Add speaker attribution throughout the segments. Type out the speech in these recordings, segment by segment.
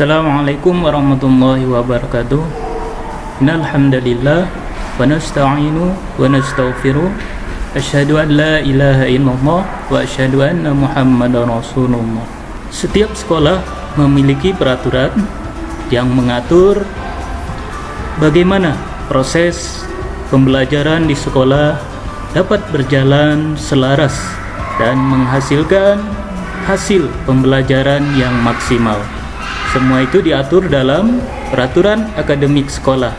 Speaker 1: Assalamualaikum warahmatullahi wabarakatuh. Innal hamdalillah wa nasta'inu wa nastaghfiruh. Asyhadu an la ilaha illallah wa asyhadu anna Muhammadar Rasulullah. Setiap sekolah memiliki peraturan yang mengatur bagaimana proses pembelajaran di sekolah dapat berjalan selaras dan menghasilkan hasil pembelajaran yang maksimal. Semua itu diatur dalam peraturan akademik sekolah.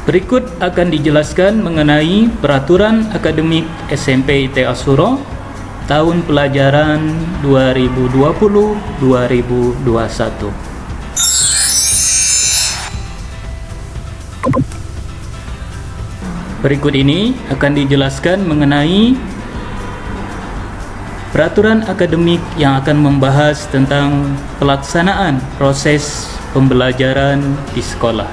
Speaker 1: Berikut akan dijelaskan mengenai peraturan akademik SMP IT Asuro tahun pelajaran 2020-2021. Berikut ini akan dijelaskan mengenai peraturan akademik yang akan membahas tentang pelaksanaan proses pembelajaran di sekolah.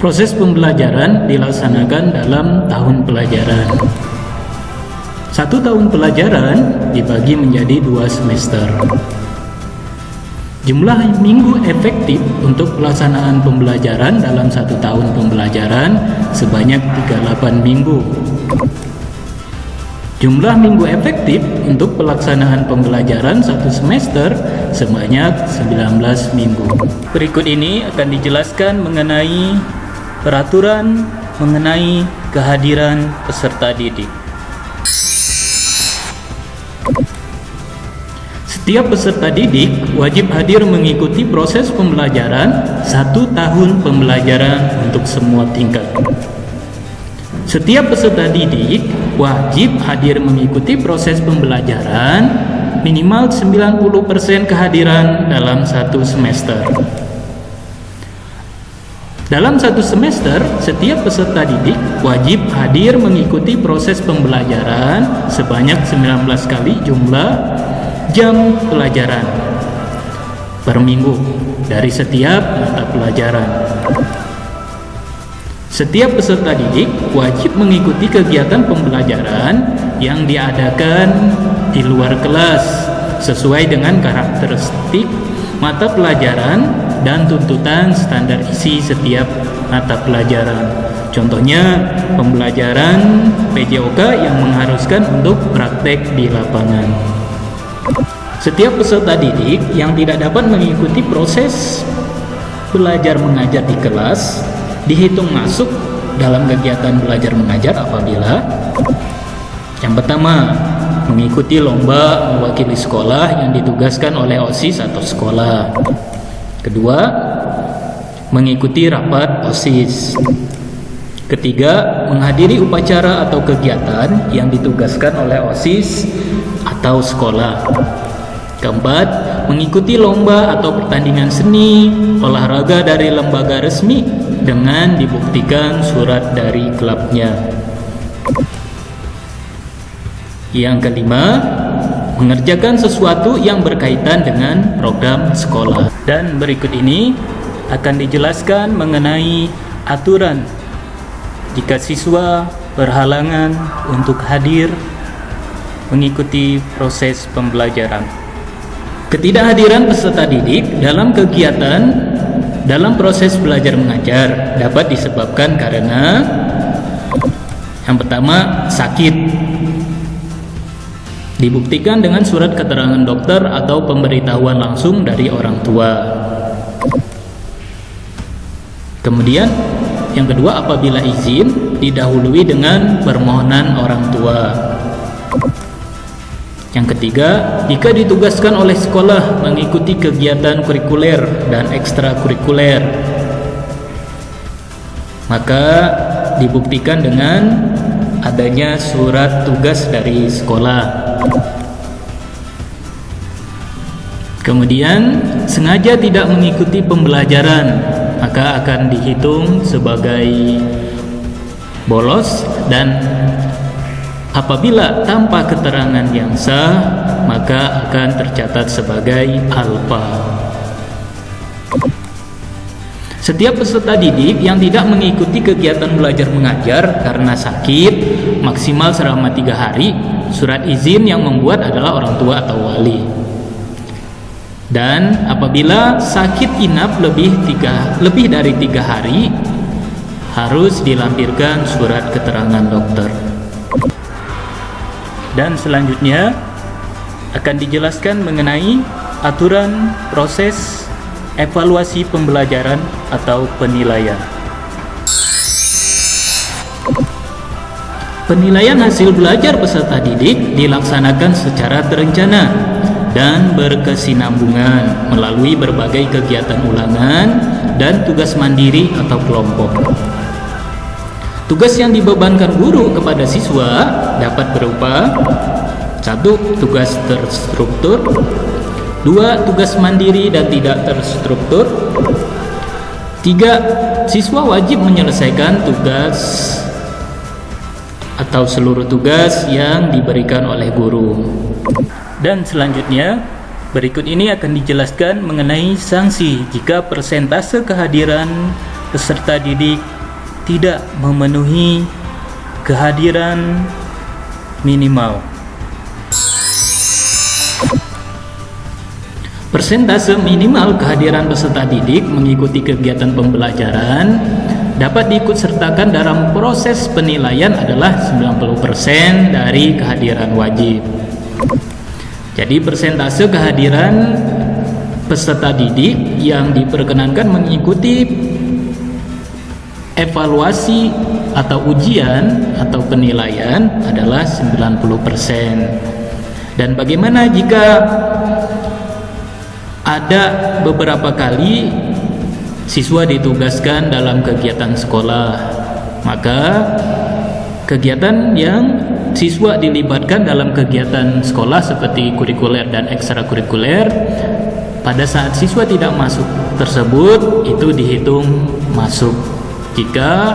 Speaker 1: Proses pembelajaran dilaksanakan dalam tahun pelajaran. Satu tahun pelajaran dibagi menjadi 2 semester. Jumlah minggu efektif untuk pelaksanaan pembelajaran dalam satu tahun pembelajaran sebanyak 38 minggu. Jumlah minggu efektif untuk pelaksanaan pembelajaran satu semester sebanyak 19 minggu. Berikut ini akan dijelaskan mengenai peraturan mengenai kehadiran peserta didik. Setiap peserta didik wajib hadir mengikuti proses pembelajaran 1 tahun pembelajaran untuk semua tingkat. Setiap peserta didik wajib hadir mengikuti proses pembelajaran minimal 90% kehadiran dalam satu semester. Dalam satu semester, setiap peserta didik wajib hadir mengikuti proses pembelajaran sebanyak 19 kali jumlah jam pelajaran per minggu dari setiap mata pelajaran. Setiap peserta didik wajib mengikuti kegiatan pembelajaran yang diadakan di luar kelas sesuai dengan karakteristik mata pelajaran dan tuntutan standar isi setiap mata pelajaran. Contohnya pembelajaran PJOK yang mengharuskan untuk praktek di lapangan. Setiap peserta didik yang tidak dapat mengikuti proses belajar mengajar di kelas dihitung masuk dalam kegiatan belajar mengajar apabila yang pertama, mengikuti lomba mewakili sekolah yang ditugaskan oleh OSIS atau sekolah. Kedua, mengikuti rapat OSIS. Ketiga, menghadiri upacara atau kegiatan yang ditugaskan oleh OSIS atau sekolah. Keempat, mengikuti lomba atau pertandingan seni, olahraga dari lembaga resmi dengan dibuktikan surat dari klubnya. Yang kelima, mengerjakan sesuatu yang berkaitan dengan program sekolah. Dan berikut ini akan dijelaskan mengenai aturan jika siswa berhalangan untuk hadir mengikuti proses pembelajaran. Ketidakhadiran peserta didik dalam kegiatan dalam proses belajar mengajar dapat disebabkan karena yang pertama, sakit. Dibuktikan dengan surat keterangan dokter atau pemberitahuan langsung dari orang tua. Kemudian yang kedua, apabila izin didahului dengan permohonan orang tua. Yang ketiga, jika ditugaskan oleh sekolah mengikuti kegiatan kurikuler dan ekstrakurikuler, maka dibuktikan dengan adanya surat tugas dari sekolah. Kemudian, sengaja tidak mengikuti pembelajaran, maka akan dihitung sebagai bolos, dan apabila tanpa keterangan yang sah, maka akan tercatat sebagai alpa. Setiap peserta didik yang tidak mengikuti kegiatan belajar mengajar karena sakit maksimal selama 3 hari, surat izin yang membuat adalah orang tua atau wali. Dan apabila sakit inap lebih dari 3 hari, harus dilampirkan surat keterangan dokter. Dan selanjutnya akan dijelaskan mengenai aturan proses evaluasi pembelajaran atau penilaian. Penilaian hasil belajar peserta didik dilaksanakan secara terencana dan berkesinambungan melalui berbagai kegiatan ulangan dan tugas mandiri atau kelompok. Tugas yang dibebankan guru kepada siswa dapat berupa 1. Tugas terstruktur, 2. Tugas mandiri dan tidak terstruktur, 3. Siswa wajib menyelesaikan tugas atau seluruh tugas yang diberikan oleh guru. Dan selanjutnya, berikut ini akan dijelaskan mengenai sanksi jika persentase kehadiran peserta didik tidak memenuhi kehadiran minimal. Persentase minimal kehadiran peserta didik mengikuti kegiatan pembelajaran dapat diikutsertakan dalam proses penilaian adalah 90% dari kehadiran wajib. Jadi persentase kehadiran peserta didik yang diperkenankan mengikuti evaluasi atau ujian atau penilaian adalah 90%. Dan bagaimana jika ada beberapa kali siswa ditugaskan dalam kegiatan sekolah? Maka kegiatan yang siswa dilibatkan dalam kegiatan sekolah seperti kurikuler dan ekstrakurikuler, pada saat siswa tidak masuk tersebut itu dihitung masuk jika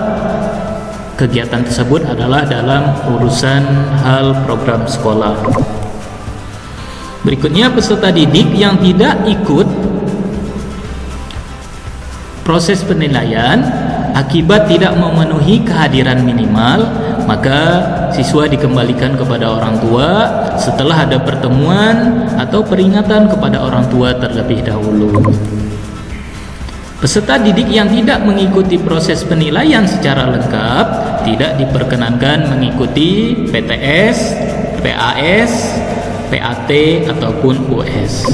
Speaker 1: kegiatan tersebut adalah dalam urusan hal program sekolah. Berikutnya, peserta didik yang tidak ikut proses penilaian akibat tidak memenuhi kehadiran minimal, maka siswa dikembalikan kepada orang tua setelah ada pertemuan atau peringatan kepada orang tua terlebih dahulu. Peserta didik yang tidak mengikuti proses penilaian secara lengkap tidak diperkenankan mengikuti PTS, PAS, PAT ataupun US.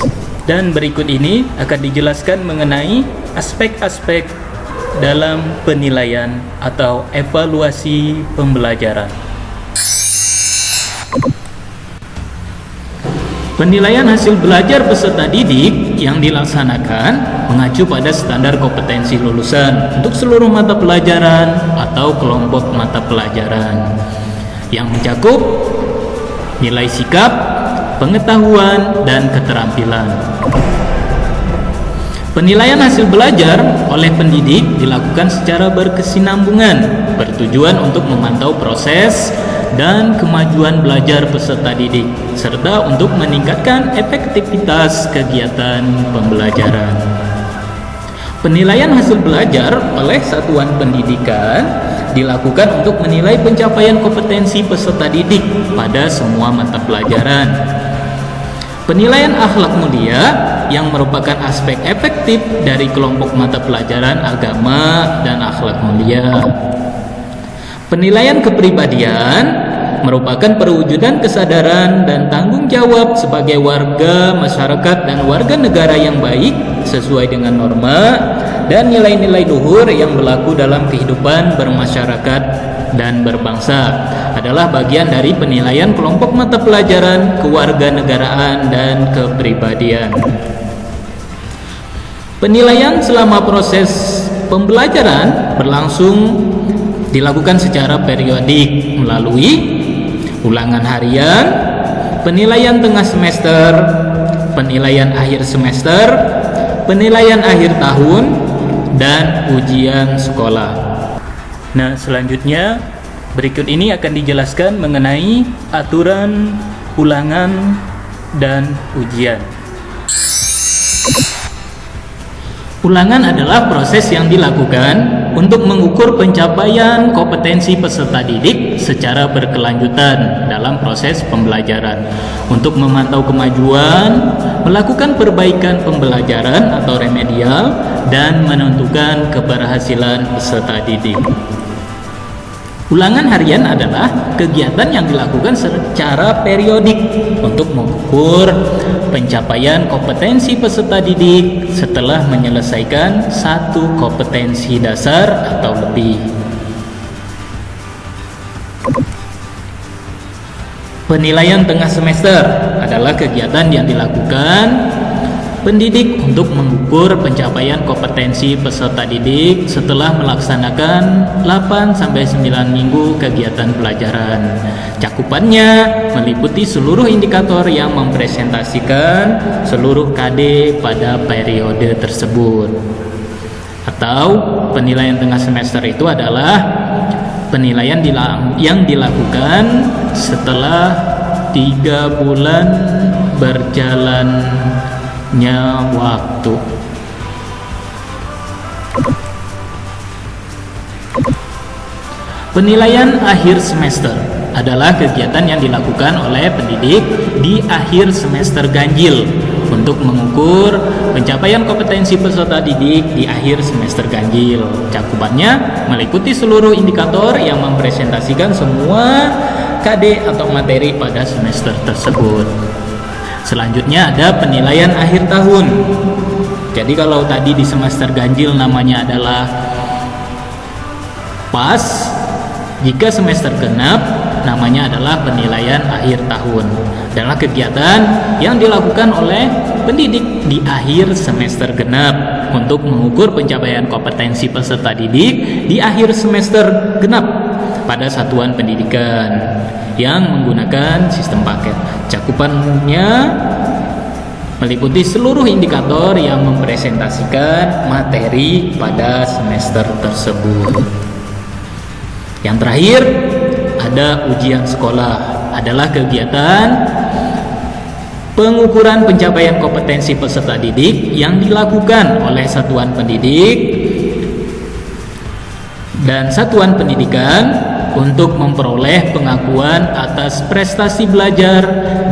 Speaker 1: Dan berikut ini akan dijelaskan mengenai aspek-aspek dalam penilaian atau evaluasi pembelajaran. Penilaian hasil belajar peserta didik yang dilaksanakan mengacu pada standar kompetensi lulusan untuk seluruh mata pelajaran atau kelompok mata pelajaran yang mencakup nilai sikap, pengetahuan, dan keterampilan. Penilaian hasil belajar oleh pendidik dilakukan secara berkesinambungan, bertujuan untuk memantau proses dan kemajuan belajar peserta didik, serta untuk meningkatkan efektivitas kegiatan pembelajaran. Penilaian hasil belajar oleh satuan pendidikan dilakukan untuk menilai pencapaian kompetensi peserta didik pada semua mata pelajaran. Penilaian akhlak mulia yang merupakan aspek efektif dari kelompok mata pelajaran agama dan akhlak mulia. Penilaian kepribadian merupakan perwujudan kesadaran dan tanggung jawab sebagai warga masyarakat dan warga negara yang baik sesuai dengan norma dan nilai-nilai luhur yang berlaku dalam kehidupan bermasyarakat dan berbangsa adalah bagian dari penilaian kelompok mata pelajaran kewarganegaraan dan kepribadian. Penilaian selama proses pembelajaran berlangsung dilakukan secara periodik melalui ulangan harian, penilaian tengah semester, penilaian akhir semester, penilaian akhir tahun, dan ujian sekolah. Nah, selanjutnya berikut ini akan dijelaskan mengenai aturan ulangan dan ujian. Ulangan adalah proses yang dilakukan untuk mengukur pencapaian kompetensi peserta didik secara berkelanjutan dalam proses pembelajaran, untuk memantau kemajuan, melakukan perbaikan pembelajaran atau remedial, dan menentukan keberhasilan peserta didik. Ulangan harian adalah kegiatan yang dilakukan secara periodik untuk mengukur pencapaian kompetensi peserta didik setelah menyelesaikan satu kompetensi dasar atau lebih. Penilaian tengah semester adalah kegiatan yang dilakukan pendidik untuk mengukur pencapaian kompetensi peserta didik setelah melaksanakan 8-9 minggu kegiatan pelajaran. Cakupannya meliputi seluruh indikator yang mempresentasikan seluruh KD pada periode tersebut. Atau penilaian tengah semester itu adalah penilaian yang dilakukan setelah 3 bulan berjalannya waktu. Penilaian akhir semester adalah kegiatan yang dilakukan oleh pendidik di akhir semester ganjil untuk mengukur pencapaian kompetensi peserta didik di akhir semester ganjil. Cakupannya meliputi seluruh indikator yang mempresentasikan semua KD atau materi pada semester tersebut. Selanjutnya ada penilaian akhir tahun. Jadi kalau tadi di semester ganjil namanya adalah PAS, jika semester genap namanya adalah penilaian akhir tahun. Adalah kegiatan yang dilakukan oleh pendidik di akhir semester genap untuk mengukur pencapaian kompetensi peserta didik di akhir semester genap pada satuan pendidikan yang menggunakan sistem paket. Cakupannya meliputi seluruh indikator yang mempresentasikan materi pada semester tersebut. Yang terakhir ada ujian sekolah, adalah kegiatan pengukuran pencapaian kompetensi peserta didik yang dilakukan oleh satuan pendidik dan satuan pendidikan untuk memperoleh pengakuan atas prestasi belajar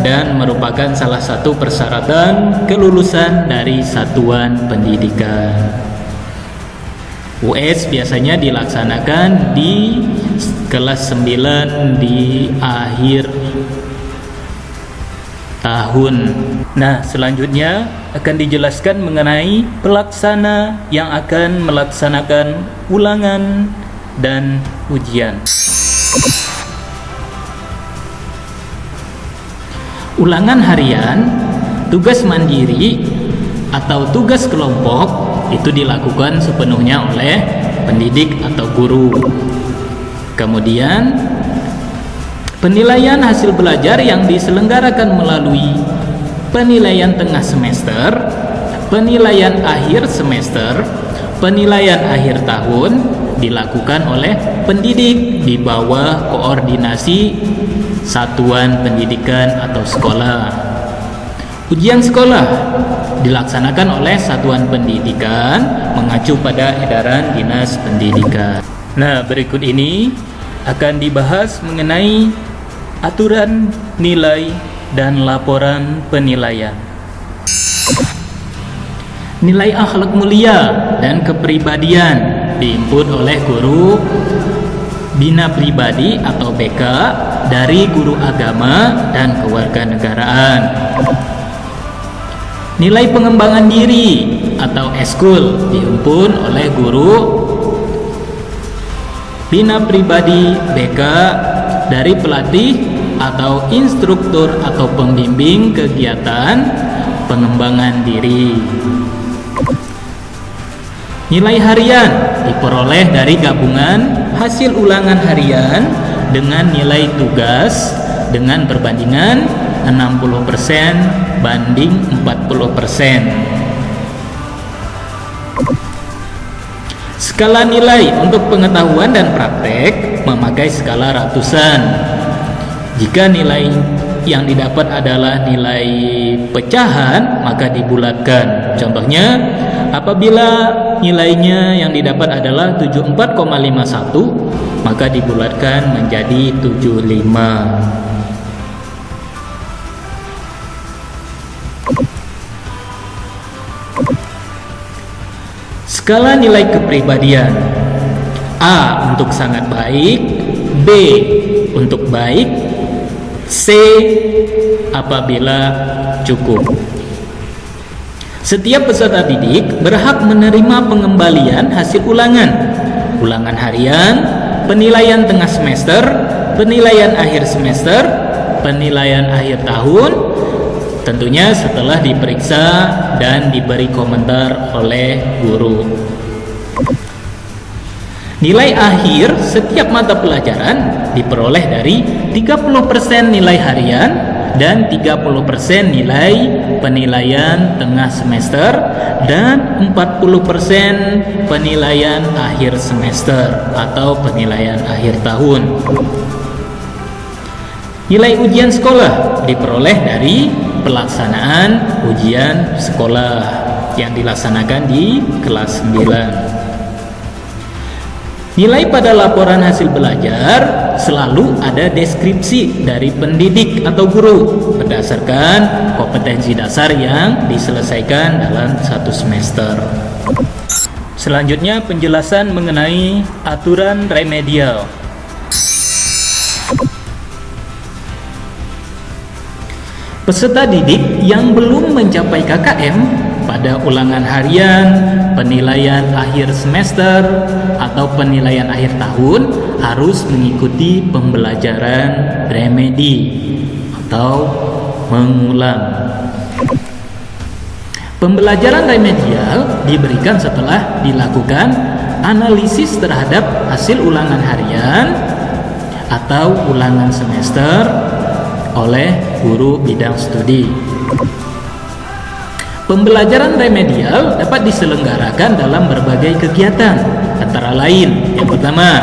Speaker 1: dan merupakan salah satu persyaratan kelulusan dari satuan pendidikan. US biasanya dilaksanakan di kelas 9 di akhir tahun. Nah, selanjutnya akan dijelaskan mengenai pelaksana yang akan melaksanakan ulangan dan ujian. Ulangan harian, tugas mandiri atau tugas kelompok itu dilakukan sepenuhnya oleh pendidik atau guru. Kemudian penilaian hasil belajar yang diselenggarakan melalui penilaian tengah semester, penilaian akhir semester, penilaian akhir tahun dilakukan oleh pendidik di bawah koordinasi satuan pendidikan atau sekolah. Ujian sekolah dilaksanakan oleh satuan pendidikan mengacu pada edaran Dinas Pendidikan. Nah, berikut ini akan dibahas mengenai aturan nilai dan laporan penilaian. Nilai akhlak mulia dan kepribadian diinput oleh guru bina pribadi atau BK dari guru agama dan kewarganegaraan. Nilai pengembangan diri atau eskul dihimpun oleh guru bina pribadi BK dari pelatih atau instruktur atau pembimbing kegiatan pengembangan diri. Nilai harian diperoleh dari gabungan hasil ulangan harian dengan nilai tugas dengan perbandingan 60% banding 40%. Skala nilai untuk pengetahuan dan praktek memakai skala ratusan. Jika nilai yang didapat adalah nilai pecahan, maka dibulatkan. Contohnya apabila nilainya yang didapat adalah 74,51, maka dibulatkan menjadi 75. Skala nilai kepribadian. A untuk sangat baik, B untuk baik, C apabila cukup. Setiap peserta didik berhak menerima pengembalian hasil ulangan harian, penilaian tengah semester, penilaian akhir semester, penilaian akhir tahun, tentunya setelah diperiksa dan diberi komentar oleh guru. Nilai akhir setiap mata pelajaran diperoleh dari 30% nilai harian dan 30% nilai penilaian tengah semester dan 40% penilaian akhir semester atau penilaian akhir tahun. Nilai ujian sekolah diperoleh dari pelaksanaan ujian sekolah yang dilaksanakan di kelas 9. Nilai pada laporan hasil belajar selalu ada deskripsi dari pendidik atau guru berdasarkan kompetensi dasar yang diselesaikan dalam satu semester. Selanjutnya penjelasan mengenai aturan remedial. Peserta didik yang belum mencapai KKM pada ulangan harian, penilaian akhir semester, atau penilaian akhir tahun harus mengikuti pembelajaran remedi atau mengulang. Pembelajaran remedial diberikan setelah dilakukan analisis terhadap hasil ulangan harian atau ulangan semester oleh guru bidang studi. Pembelajaran remedial dapat diselenggarakan dalam berbagai kegiatan, antara lain yang pertama,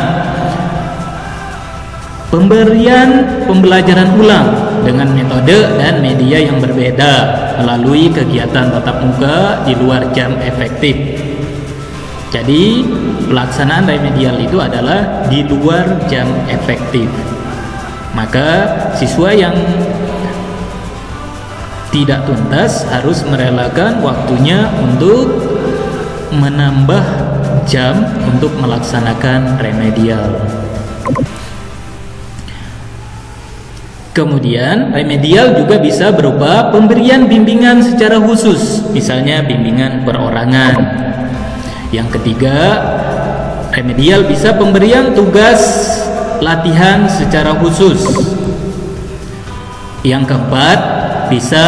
Speaker 1: pemberian pembelajaran ulang dengan metode dan media yang berbeda melalui kegiatan tatap muka di luar jam efektif. Jadi pelaksanaan remedial itu adalah di luar jam efektif. Maka siswa yang tidak tuntas harus merelakan waktunya untuk menambah jam untuk melaksanakan remedial. Kemudian remedial juga bisa berupa pemberian bimbingan secara khusus, misalnya bimbingan perorangan. Yang ketiga, remedial bisa pemberian tugas latihan secara khusus. Yang keempat, bisa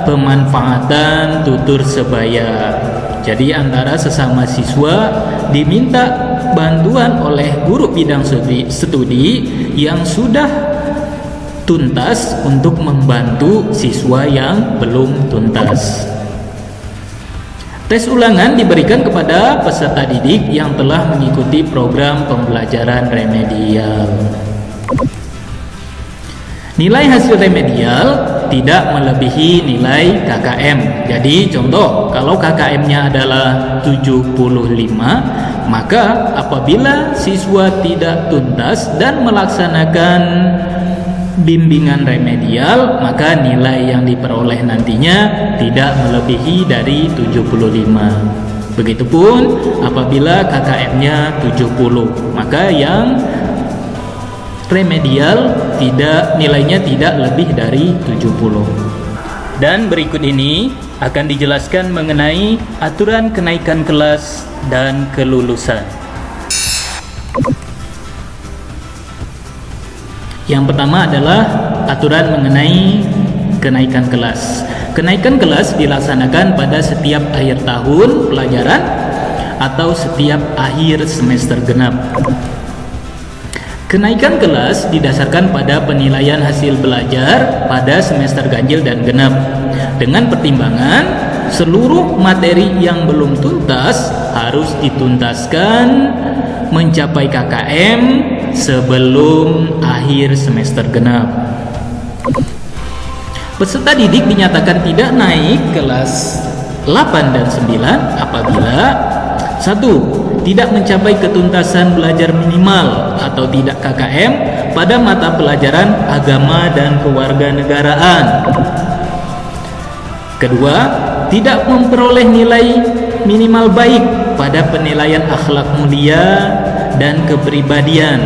Speaker 1: pemanfaatan tutur sebaya. Jadi antara sesama siswa diminta bantuan oleh guru bidang studi yang sudah tuntas untuk membantu siswa yang belum tuntas. Tes ulangan diberikan kepada peserta didik yang telah mengikuti program pembelajaran remedial. Nilai hasil remedial tidak melebihi nilai KKM. Jadi contoh, kalau KKM-nya adalah 75, maka apabila siswa tidak tuntas dan melaksanakan bimbingan remedial, maka nilai yang diperoleh nantinya tidak melebihi dari 75. Begitupun apabila KKM-nya 70, maka yang remedial nilainya tidak lebih dari 70. Dan berikut ini akan dijelaskan mengenai aturan kenaikan kelas dan kelulusan. Yang pertama adalah aturan mengenai kenaikan kelas. Kenaikan kelas dilaksanakan pada setiap akhir tahun pelajaran atau setiap akhir semester genap. Kenaikan kelas didasarkan pada penilaian hasil belajar pada semester ganjil dan genap dengan pertimbangan seluruh materi yang belum tuntas harus dituntaskan mencapai KKM sebelum akhir semester genap. Peserta didik dinyatakan tidak naik kelas 8 dan 9 apabila 1. Tidak mencapai ketuntasan belajar minimal atau tidak KKM pada mata pelajaran agama dan kewarganegaraan. Kedua, tidak memperoleh nilai minimal baik pada penilaian akhlak mulia dan kepribadian.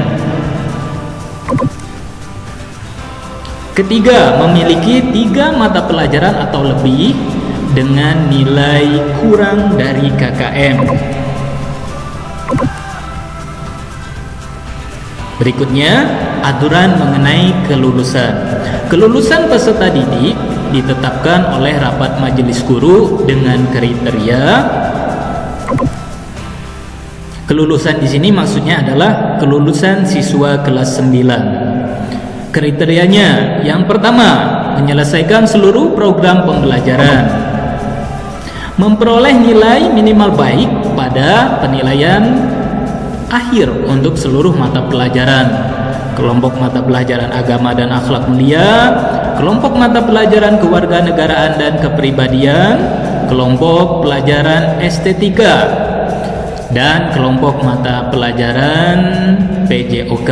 Speaker 1: Ketiga, memiliki 3 mata pelajaran atau lebih dengan nilai kurang dari KKM. Berikutnya, aturan mengenai kelulusan. Kelulusan peserta didik ditetapkan oleh rapat majelis guru dengan kriteria. Kelulusan di sini maksudnya adalah kelulusan siswa kelas 9. Kriterianya, yang pertama, menyelesaikan seluruh program pembelajaran, memperoleh nilai minimal baik pada penilaian akhir untuk seluruh mata pelajaran, kelompok mata pelajaran agama dan akhlak mulia, kelompok mata pelajaran kewarganegaraan dan kepribadian, kelompok pelajaran estetika, dan kelompok mata pelajaran PJOK.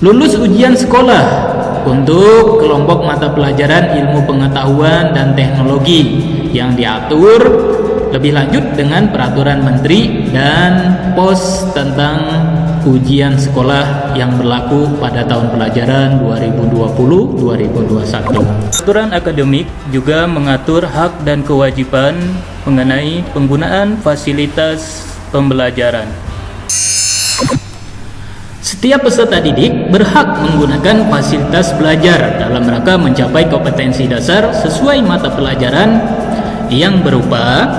Speaker 1: Lulus ujian sekolah untuk kelompok mata pelajaran ilmu pengetahuan dan teknologi yang diatur lebih lanjut dengan peraturan menteri dan pos tentang ujian sekolah yang berlaku pada tahun pelajaran 2020-2021. Peraturan akademik juga mengatur hak dan kewajiban mengenai penggunaan fasilitas pembelajaran. Setiap peserta didik berhak menggunakan fasilitas belajar dalam rangka mencapai kompetensi dasar sesuai mata pelajaran yang berupa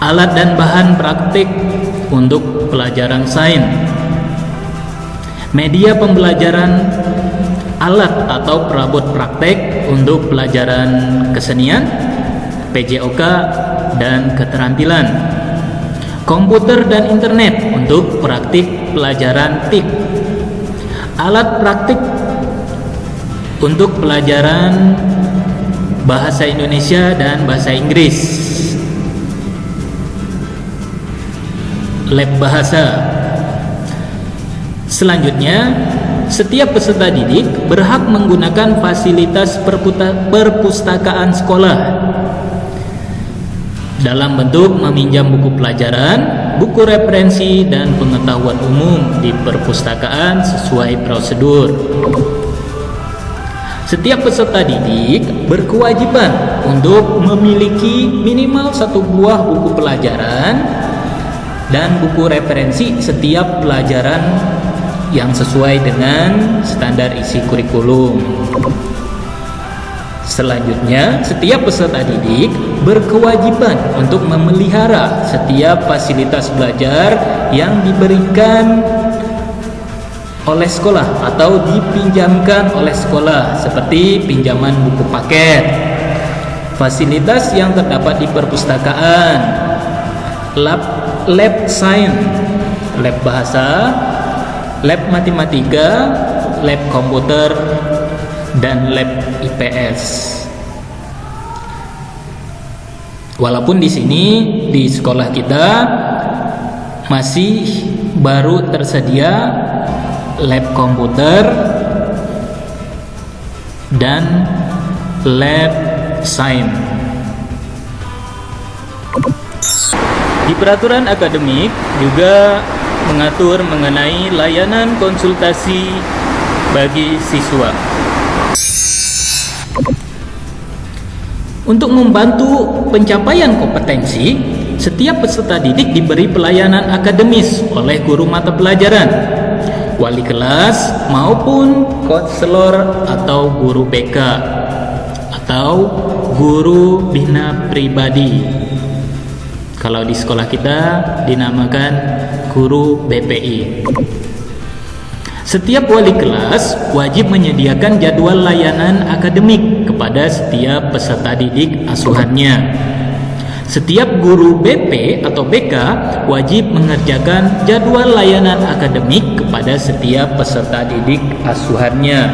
Speaker 1: alat dan bahan praktik untuk pelajaran sains, media pembelajaran, alat atau perabot praktek untuk pelajaran kesenian, PJOK, dan keterampilan, komputer dan internet untuk praktik pelajaran TIK, alat praktik untuk pelajaran bahasa Indonesia dan bahasa Inggris, lab bahasa. Selanjutnya, setiap peserta didik berhak menggunakan fasilitas perpustakaan sekolah dalam bentuk meminjam buku pelajaran, buku referensi, dan pengetahuan umum di perpustakaan sesuai prosedur. Setiap peserta didik berkewajiban untuk memiliki minimal 1 buah buku pelajaran dan buku referensi setiap pelajaran yang sesuai dengan standar isi kurikulum. Selanjutnya, setiap peserta didik berkewajiban untuk memelihara setiap fasilitas belajar yang diberikan oleh sekolah atau dipinjamkan oleh sekolah, seperti pinjaman buku paket, fasilitas yang terdapat di perpustakaan, lab sains, lab bahasa, lab matematika, lab komputer, dan lab IPS. Walaupun di sini di sekolah kita masih baru tersedia lab komputer dan lab sains. Di peraturan akademik juga mengatur mengenai layanan konsultasi bagi siswa. Untuk membantu pencapaian kompetensi, setiap peserta didik diberi pelayanan akademis oleh guru mata pelajaran, wali kelas maupun konselor atau guru BK atau guru bina pribadi. Kalau di sekolah kita dinamakan guru BPI. Setiap wali kelas wajib menyediakan jadwal layanan akademik kepada setiap peserta didik asuhannya. Setiap guru BP atau BK wajib mengerjakan jadwal layanan akademik kepada setiap peserta didik asuhannya.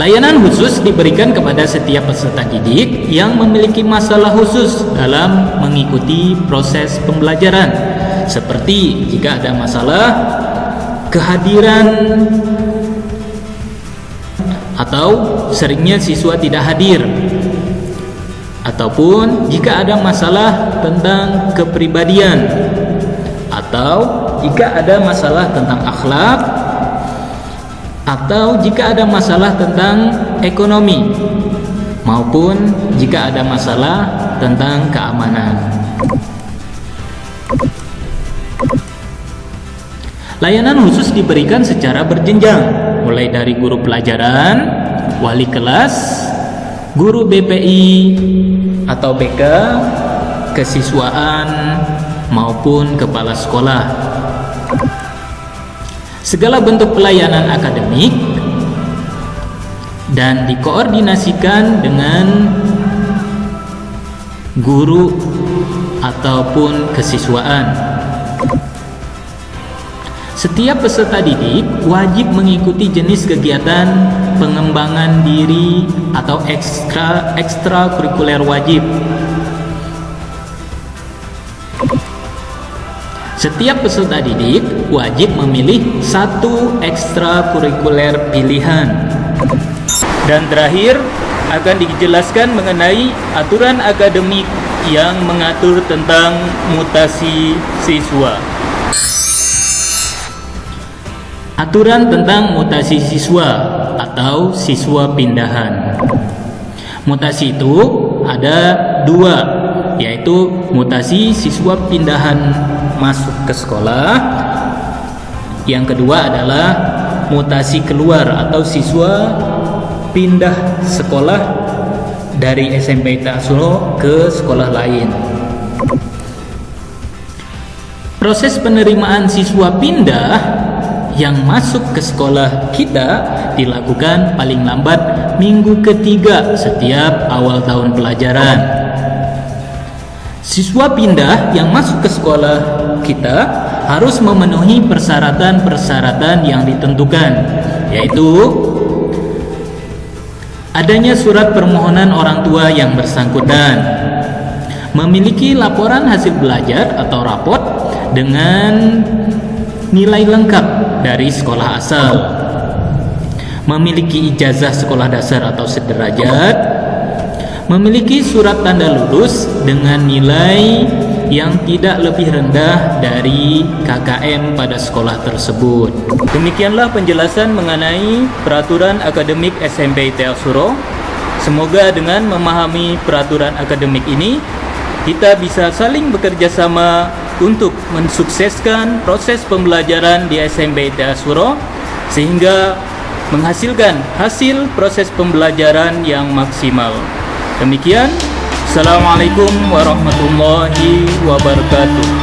Speaker 1: Layanan khusus diberikan kepada setiap peserta didik yang memiliki masalah khusus dalam mengikuti proses pembelajaran, seperti jika ada masalah kehadiran atau seringnya siswa tidak hadir, ataupun jika ada masalah tentang kepribadian, atau jika ada masalah tentang akhlak, atau jika ada masalah tentang ekonomi, maupun jika ada masalah tentang keamanan. Layanan khusus diberikan secara berjenjang, mulai dari guru pelajaran, wali kelas, guru BPI atau BK, kesiswaan, maupun kepala sekolah. Segala bentuk pelayanan akademik dan dikoordinasikan dengan guru ataupun kesiswaan. Setiap peserta didik wajib mengikuti jenis kegiatan pengembangan diri atau ekstrakurikuler wajib. Setiap peserta didik wajib memilih satu ekstrakurikuler pilihan. Dan terakhir akan dijelaskan mengenai aturan akademik yang mengatur tentang mutasi siswa. Aturan tentang mutasi siswa atau siswa pindahan. Mutasi itu ada dua, yaitu mutasi siswa pindahan masuk ke sekolah. Yang kedua adalah mutasi keluar atau siswa pindah sekolah dari SMP Ta'asuro ke sekolah lain. Proses penerimaan siswa pindah yang masuk ke sekolah kita dilakukan paling lambat minggu ketiga setiap awal tahun pelajaran. Siswa pindah yang masuk ke sekolah kita harus memenuhi persyaratan-persyaratan yang ditentukan, yaitu adanya surat permohonan orang tua yang bersangkutan, memiliki laporan hasil belajar atau raport dengan nilai lengkap dari sekolah asal, memiliki ijazah sekolah dasar atau sederajat, memiliki surat tanda lulus dengan nilai yang tidak lebih rendah dari KKM pada sekolah tersebut. Demikianlah penjelasan mengenai peraturan akademik SMP Ta'asuro. Semoga dengan memahami peraturan akademik ini, kita bisa saling bekerja sama untuk mensukseskan proses pembelajaran di SMP Ta'asuro sehingga menghasilkan hasil proses pembelajaran yang maksimal. Demikian, Assalamualaikum warahmatullahi wabarakatuh.